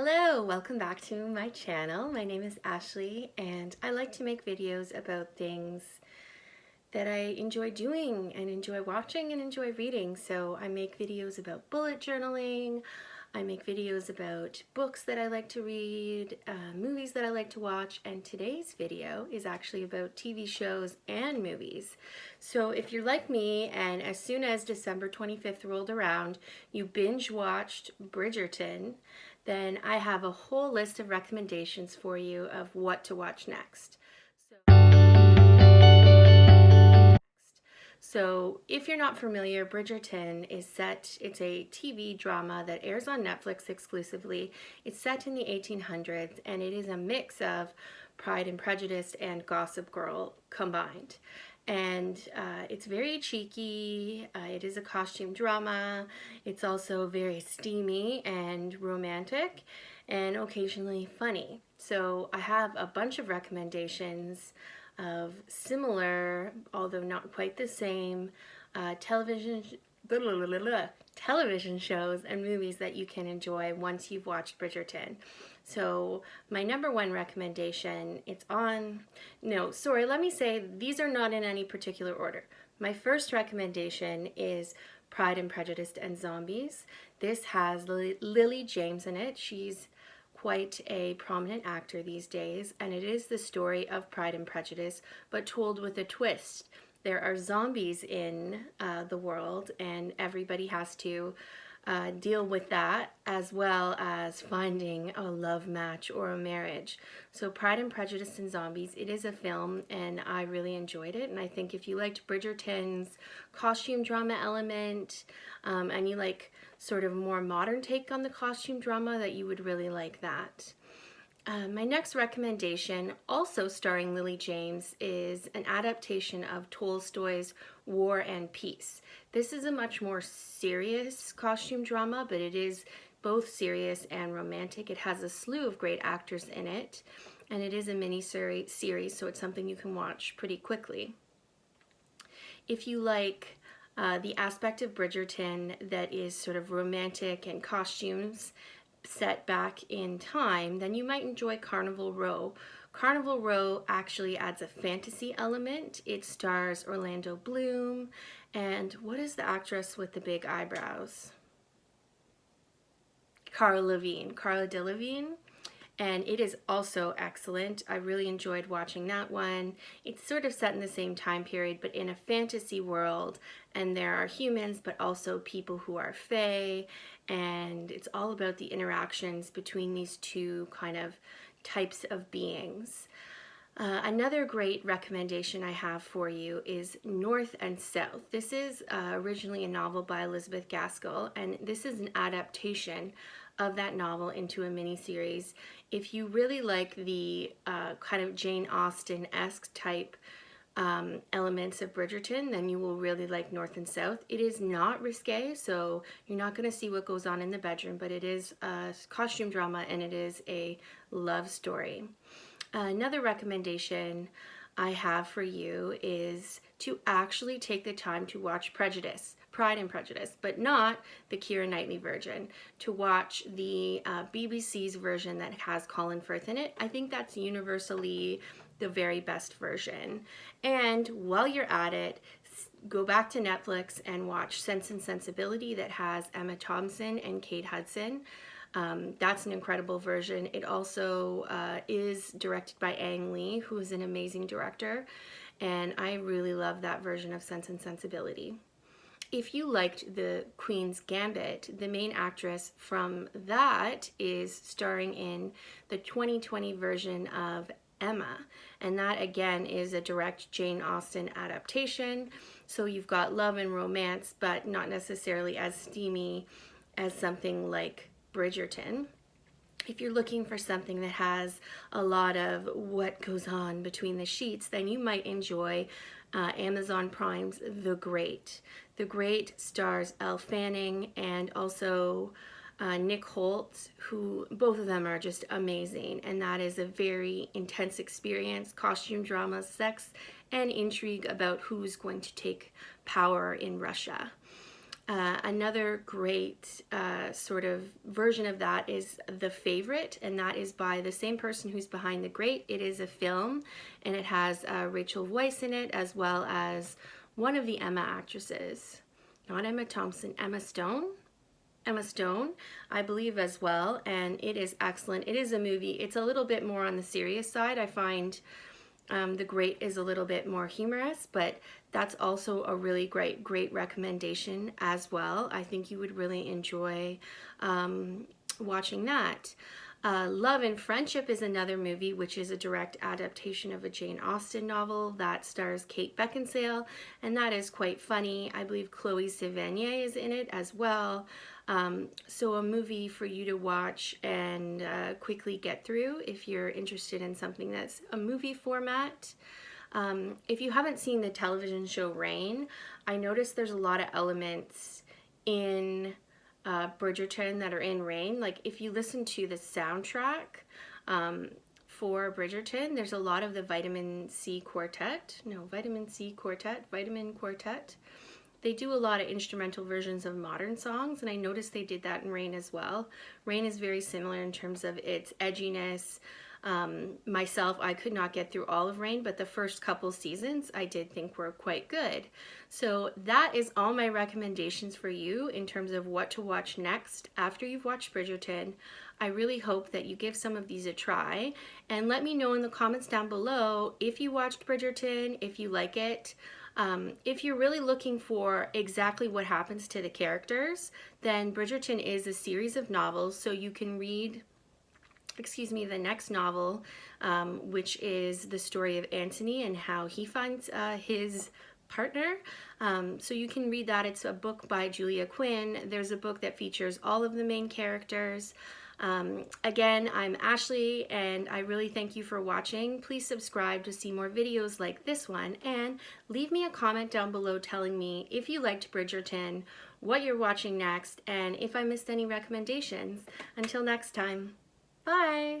Hello, welcome back to my channel. My name is Ashley and I like to make videos about things that I enjoy doing and enjoy watching and enjoy reading. So I make videos about bullet journaling, I make videos about books that I like to read, movies that I like to watch, and today's video is actually about TV shows and movies. So if you're like me and as soon as December 25th rolled around, you binge watched Bridgerton, then I have a whole list of recommendations for you of what to watch next. So if you're not familiar, Bridgerton is set, it's a TV drama that airs on Netflix exclusively. It's set in the 1800s and it is a mix of Pride and Prejudice and Gossip Girl combined. And it's very cheeky, it is a costume drama, it's also very steamy and romantic and occasionally funny. So I have a bunch of recommendations of similar, although not quite the same, television shows and movies that you can enjoy once you've watched Bridgerton. So my number one recommendation, let me say these are not in any particular order. My first recommendation is Pride and Prejudice and Zombies. This has Lily James in it. She's quite a prominent actor these days, and it is the story of Pride and Prejudice, but told with a twist. There are zombies in the world, and everybody has to deal with that, as well as finding a love match or a marriage. So Pride and Prejudice and Zombies, it is a film, and I really enjoyed it. And I think if you liked Bridgerton's costume drama element, and you like sort of more modern take on the costume drama, that you would really like that. My next recommendation, also starring Lily James, is an adaptation of Tolstoy's War and Peace. This is a much more serious costume drama, but it is both serious and romantic. It has a slew of great actors in it, and it is a mini-series, so it's something you can watch pretty quickly. If you like the aspect of Bridgerton that is sort of romantic and costumes set back in time, then you might enjoy Carnival Row. Carnival Row actually adds a fantasy element. It stars Orlando Bloom and what is the actress with the big eyebrows? Cara Delevingne. And it is also excellent. I really enjoyed watching that one. It's sort of set in the same time period, but in a fantasy world, and there are humans, but also people who are fae, and it's all about the interactions between these two kind of types of beings. Another great recommendation I have for you is North and South. This is originally a novel by Elizabeth Gaskell, and this is an adaptation of that novel into a miniseries. If you really like the kind of Jane Austen-esque type elements of Bridgerton, then you will really like North and South. It is not risque, so you're not going to see what goes on in the bedroom, but it is a costume drama and it is a love story. Another recommendation I have for you is to actually take the time to watch Pride and Prejudice, but not the Keira Knightley version, to watch the BBC's version that has Colin Firth in it. I think that's universally the very best version. And while you're at it, go back to Netflix and watch Sense and Sensibility that has Emma Thompson and Kate Hudson. That's an incredible version. It also is directed by Ang Lee, who is an amazing director, and I really love that version of Sense and Sensibility. If you liked The Queen's Gambit, the main actress from that is starring in the 2020 version of Emma, and that again is a direct Jane Austen adaptation. So you've got love and romance, but not necessarily as steamy as something like Bridgerton. If you're looking for something that has a lot of what goes on between the sheets, then you might enjoy Amazon Prime's The Great. The Great stars Elle Fanning and also Nick Holt, who both of them are just amazing, and that is a very intense experience, costume drama, sex, and intrigue about who's going to take power in Russia. Another great sort of version of that is The Favorite, and that is by the same person who's behind The Great. It is a film, and it has Rachel Weisz in it, as well as one of the Emma actresses. Not Emma Thompson, Emma Stone. Emma Stone, I believe, as well, and it is excellent. It is a movie. It's a little bit more on the serious side. I find The Great is a little bit more humorous, but that's also a really great recommendation as well. I think you would really enjoy watching that. Love and Friendship is another movie, which is a direct adaptation of a Jane Austen novel that stars Kate Beckinsale, and that is quite funny. I believe Chloe Sevigny is in it as well. So a movie for you to watch and quickly get through if you're interested in something that's a movie format. If you haven't seen the television show Reign, I noticed there's a lot of elements in Bridgerton that are in Reign. Like if you listen to the soundtrack for Bridgerton, there's a lot of the Vitamin Quartet. They do a lot of instrumental versions of modern songs, and I noticed they did that in Reign as well. Reign is very similar in terms of its edginess. Myself, I could not get through all of Reign, but the first couple seasons I did think were quite good. So that is all my recommendations for you in terms of what to watch next after you've watched Bridgerton. I really hope that you give some of these a try, and let me know in the comments down below if you watched Bridgerton, if you like it. If you're really looking for exactly what happens to the characters, then Bridgerton is a series of novels, so you can read the next novel, which is the story of Antony and how he finds his partner. So you can read that. It's a book by Julia Quinn. There's a book that features all of the main characters. Again, I'm Ashley, and I really thank you for watching. Please subscribe to see more videos like this one, and leave me a comment down below telling me if you liked Bridgerton, what you're watching next, and if I missed any recommendations. Until next time, bye!